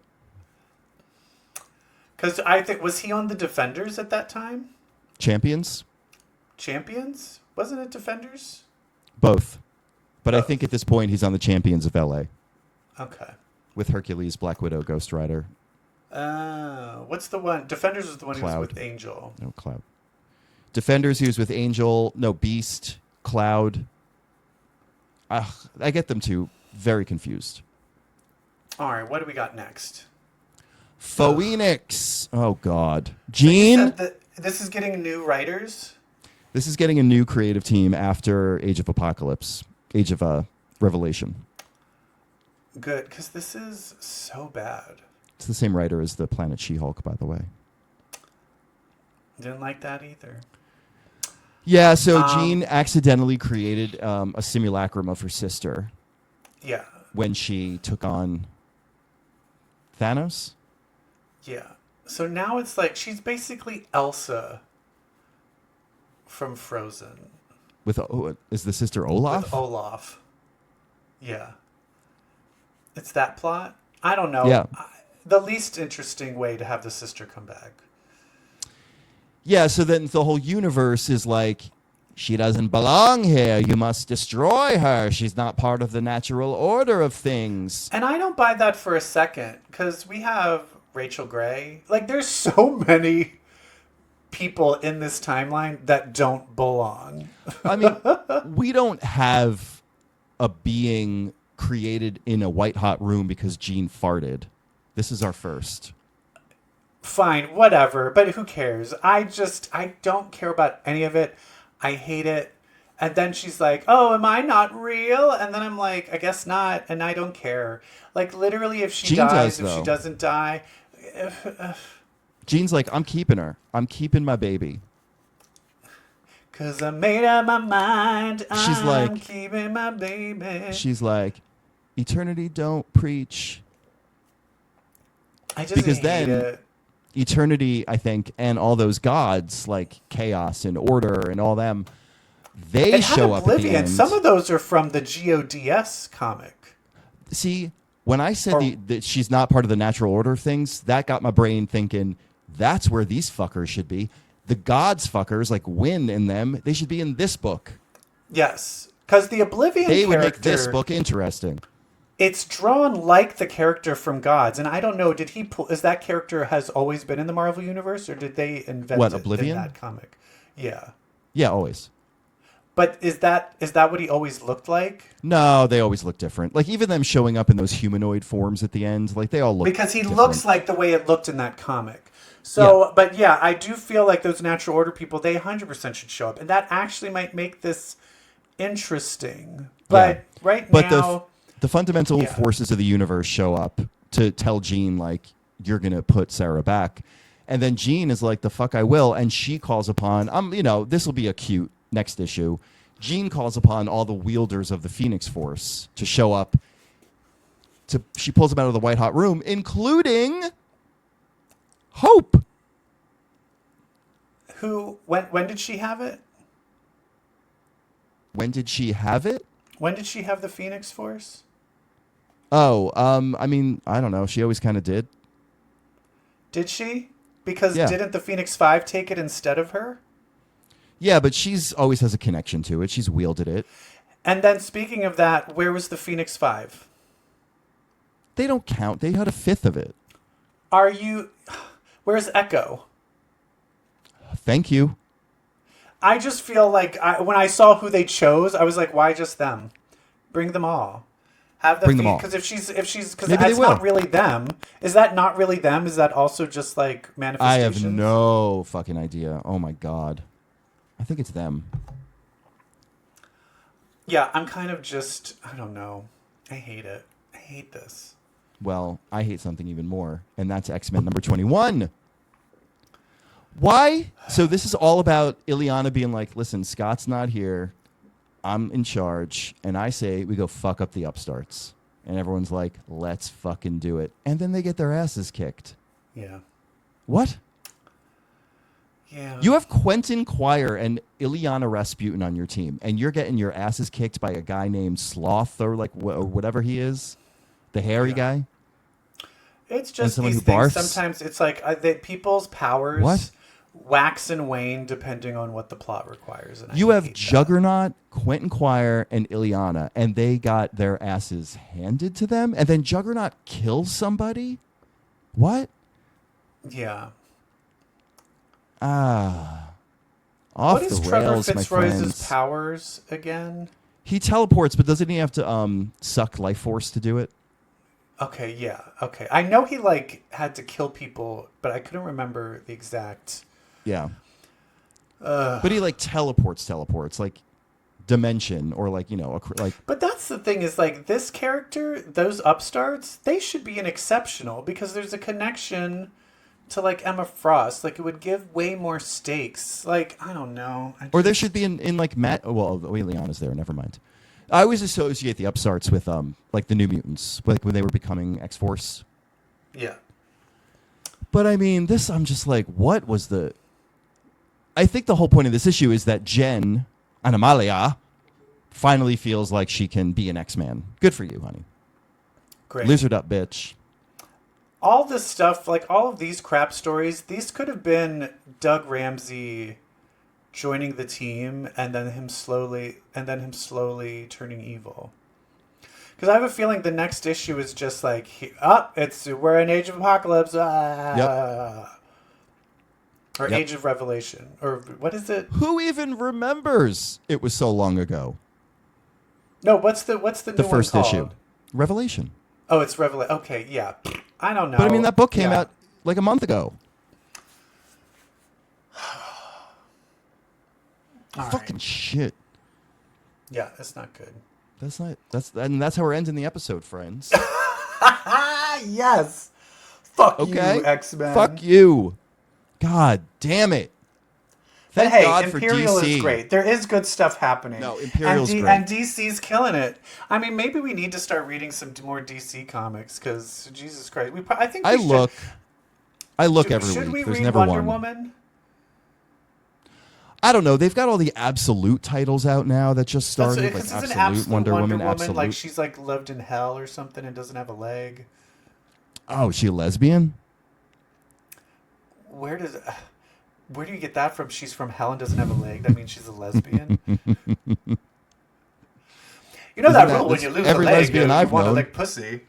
Because I think, was he on the Defenders at that time? Champions? Wasn't it Defenders? Both. But I think at this point he's on the Champions of LA. Okay. With Hercules, Black Widow, Ghost Rider. What's the one? Defenders was the one Cloud. who was with Angel. No, Cloud. Defenders, he was with Angel. No, Beast. Cloud. I get them two very confused. All right, what do we got next? Phoenix. Oh, God. Jean. So this is getting new writers? This is getting a new creative team after Age of Apocalypse. Age of Revelation. Good, because this is so bad. It's the same writer as the Planet She-Hulk, by the way. Didn't like that either. Yeah, so Jean accidentally created a simulacrum of her sister. Yeah. When she took on Thanos? Yeah. So now it's like she's basically Elsa from Frozen. Is the sister Olaf? With Olaf. Yeah. It's that plot? I don't know. Yeah. The least interesting way to have the sister come back. Yeah, so then the whole universe is like, she doesn't belong here. You must destroy her. She's not part of the natural order of things. And I don't buy that for a second, because we have Rachel Gray. Like, there's so many people in this timeline that don't belong. I mean, we don't have a being created in a white-hot room because Jean farted. This is our first. Fine, whatever, but who cares? I don't care about any of it. I hate it. And then she's like, oh, am I not real? And then I'm like, I guess not, and I don't care. Like, literally, if she Jean dies, does, if she though. doesn't die... Jean's like, I'm keeping her. I'm keeping my baby. Because I made up my mind. She's like, I'm keeping my baby. She's like, eternity don't preach. I just because hate then it. eternity, I think, and all those gods like chaos and order and all them, they It had show up at the Oblivion. end. Some of those are from the GODS comic. See, when I said that she's not part of the natural order of things, that got my brain thinking, that's where these fuckers should be. The gods fuckers, like Wynn and them, they should be in this book. Yes. Because the Oblivion They would character, make this book interesting. it's drawn like the character from Gods. And I don't know, is that character has always been in the Marvel Universe, or did they invent it Oblivion? in that comic? Yeah. Yeah, always. But is that what he always looked like? No, they always look different. Like even them showing up in those humanoid forms at the end, like they all look because he different. looks like the way it looked in that comic. So, yeah. But yeah, I do feel like those natural order people, they 100% should show up. And that actually might make this interesting. But now... the fundamental forces of the universe show up to tell Jean, like, you're going to put Sarah back. And then Jean is like, the fuck I will. And she calls upon, this will be a cute next issue. Jean calls upon all the wielders of the Phoenix Force to show up. She pulls them out of the white hot room, including Hope. Who, when did she have it? When did she have it? When did she have the Phoenix Force? Oh, I don't know. She always kind of did. Did she? Because didn't the Phoenix 5 take it instead of her? Yeah, but she's always has a connection to it. She's wielded it. And then speaking of that, where was the Phoenix 5? They don't count. They had a fifth of it. Where's Echo? Thank you. I just feel like when I saw who they chose, I was like, why just them? Bring them all. Bring them all. Because if she's because Maybe that's not really them. Is that not really them? Is that also just like manifestations? I have no fucking idea. Oh my god. I think it's them. Yeah, I'm kind of just, I don't know. I hate it. I hate this. Well, I hate something even more, and that's X-Men number 21. Why? So this is all about Ileana being like, listen, Scott's not here. I'm in charge. And I say we go fuck up the upstarts. And everyone's like, let's fucking do it. And then they get their asses kicked. Yeah. What? Yeah. You have Quentin Quire and Ileana Rasputin on your team, and you're getting your asses kicked by a guy named Sloth or like or whatever he is, the hairy guy. It's just someone these who things. barfs? Sometimes it's like people's powers What? wax and wane depending on what the plot requires. And You I have hate that. Juggernaut, Quentin Quire, and Ileana, and they got their asses handed to them, and then Juggernaut kills somebody? What? Yeah. Off What is the Trevor rails, my Fitzroy's friends. powers again? He teleports, but doesn't he have to suck life force to do it? Okay, yeah. Okay. I know he like had to kill people, but I couldn't remember the exact. Yeah. But he like teleports like dimension or like, you know, like. But that's the thing is like this character, those upstarts, they should be an exceptional because there's a connection to like Emma Frost. Like it would give way more stakes. Like I don't know. Or there should be in like Matt. Well, Leon's there. Never mind. I always associate the upstarts with like the New Mutants, like when they were becoming X-Force. Yeah. But I mean, this I'm just like, what was the? I think the whole point of this issue is that Jen Animalia finally feels like she can be an X-Man. Good for you, honey. Great. Lizard up, bitch. All this stuff, like all of these crap stories, these could have been Doug Ramsey joining the team and then him slowly turning evil. Because I have a feeling the next issue is just like, we're in Age of Apocalypse, or Age of Revelation, or what is it? Who even remembers it was so long ago? No, what's the new first one issue, called? Revelation. Oh, it's Revelation. Okay, yeah. I don't know. But I mean, that book came out like a month ago. Fucking shit. Yeah, that's not good. That's how we're ending the episode, friends. Yes. Fuck Okay. you, X-Men. Fuck you. God damn it. But Thank hey, God Imperial for DC. is great. There is good stuff happening. No, Imperial's great. And DC's killing it. I mean, maybe we need to start reading some more DC comics because Jesus Christ, I think we should. I look every should week. we There's read never Wonder one. Woman? I don't know. They've got all the Absolute titles out now that just started. Like Because it's Absolute, an Wonder Woman, Absolute. like she's like lived in hell or something and doesn't have a leg. Oh, is she a lesbian? Where do you get that from? She's from hell and doesn't have a leg. That means she's a lesbian. You know that rule when you lose a every leg, lesbian you I've want to known. lick pussy.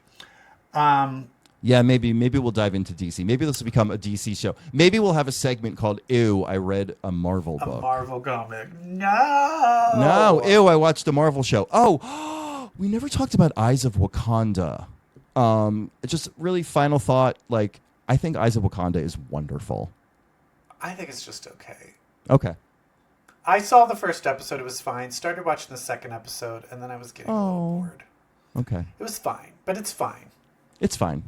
Yeah, maybe we'll dive into DC. Maybe this will become a DC show. Maybe we'll have a segment called "Ew, I read a Marvel book." A Marvel comic. No. No, ew, I watched a Marvel show. Oh, we never talked about Eyes of Wakanda. Just really final thought. Like, I think Eyes of Wakanda is wonderful. I think it's just okay. Okay. I saw the first episode. It was fine. Started watching the second episode, and then I was getting a little bored. Okay. It was fine, but it's fine. It's fine.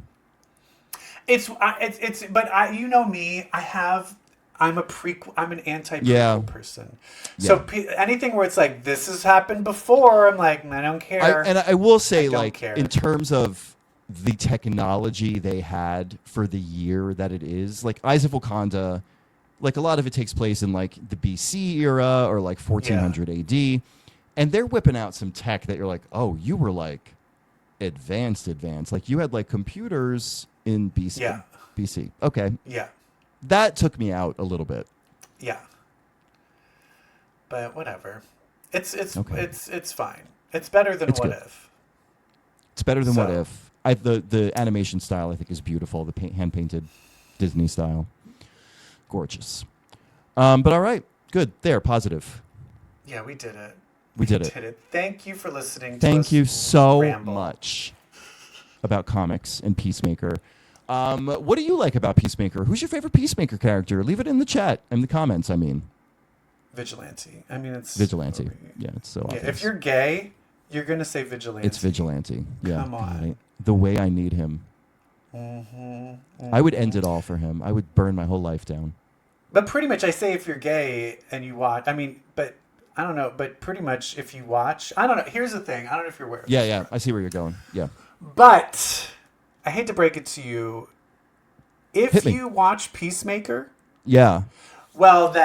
But you know me. I'm an anti-prequel person. Yeah. So anything where it's like this has happened before, I'm like, I don't care. I will say, I don't like, care. in terms of the technology they had for the year that it is, like Eyes of Wakanda, like a lot of it takes place in like the BC era or like 1400 AD, and they're whipping out some tech that you're like, oh, you were like advanced. Like you had like computers in BC. Yeah. BC. Okay. Yeah. That took me out a little bit. Yeah. But whatever. It's fine. It's better than What If. It's better than What If. The animation style I think is beautiful. The hand painted Disney style, gorgeous. But all right, good. There, positive. Yeah, we did it. We did it. Thank you for listening. Thank to you us so ramble. much about comics and Peacemaker. What do you like about Peacemaker? Who's your favorite Peacemaker character? Leave it in the chat, in the comments. I mean, Vigilante. I mean, it's Vigilante. Yeah, it's so obvious. If you're gay, you're gonna say Vigilante. It's Vigilante. Yeah. Come on. The way I need him. I would end it all for him. I would burn my whole life down. But pretty much, I say if you're gay and you watch, I mean, but I don't know, but pretty much if you watch, I don't know. Here's the thing. I don't know if you're aware of Yeah, this, yeah. Laura. I see where you're going. Yeah. But I hate to break it to you. If Hit me. you watch Peacemaker, Yeah. well, then